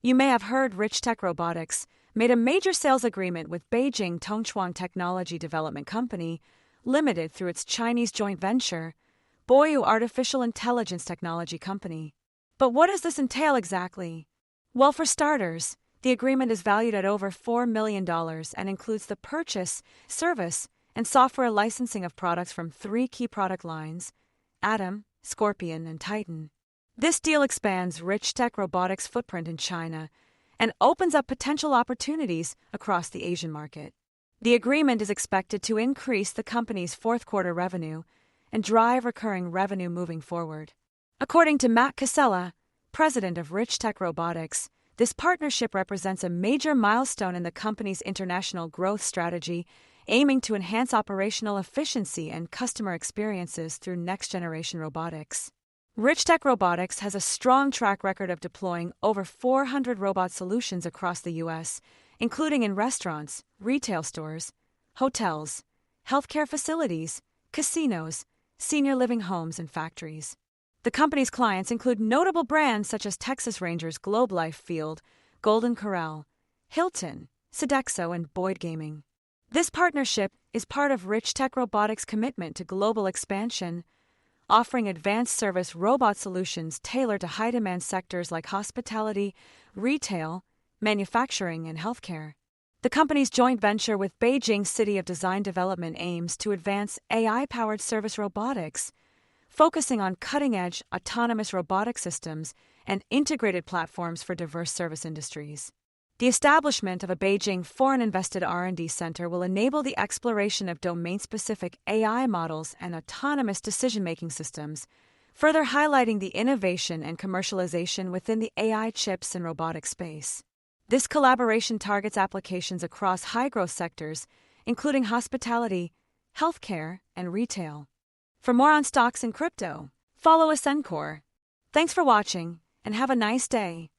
You may have heard Richtech Robotics made a major sales agreement with Beijing Tongchuan Technology Development Company Limited through its Chinese joint venture, Boyu Artificial Intelligence Technology Company. But what does this entail exactly? Well, for starters, the agreement is valued at over $4 million and includes the purchase, service, and software licensing of products from 3 key product lines: Atom, Scorpion, and Titan. This deal expands Richtech Robotics' footprint in China and opens up potential opportunities across the Asian market. The agreement is expected to increase the company's fourth-quarter revenue and drive recurring revenue moving forward. According to Matt Casella, president of Richtech Robotics, this partnership represents a major milestone in the company's international growth strategy, aiming to enhance operational efficiency and customer experiences through next-generation robotics. Richtech Robotics has a strong track record of deploying over 400 robot solutions across the U.S., including in restaurants, retail stores, hotels, healthcare facilities, casinos, senior living homes, and factories. The company's clients include notable brands such as Texas Rangers Globe Life Field, Golden Corral, Hilton, Sodexo, and Boyd Gaming. This partnership is part of Richtech Robotics' commitment to global expansion, offering advanced service robot solutions tailored to high-demand sectors like hospitality, retail, manufacturing, and healthcare. The company's joint venture with Beijing City of Design Development aims to advance AI-powered service robotics, focusing on cutting-edge autonomous robotic systems and integrated platforms for diverse service industries. The establishment of a Beijing foreign-invested R&D center will enable the exploration of domain-specific AI models and autonomous decision-making systems, further highlighting the innovation and commercialization within the AI chips and robotic space. This collaboration targets applications across high-growth sectors, including hospitality, healthcare, and retail. For more on stocks and crypto, follow Ascencore. Thanks for watching, and have a nice day.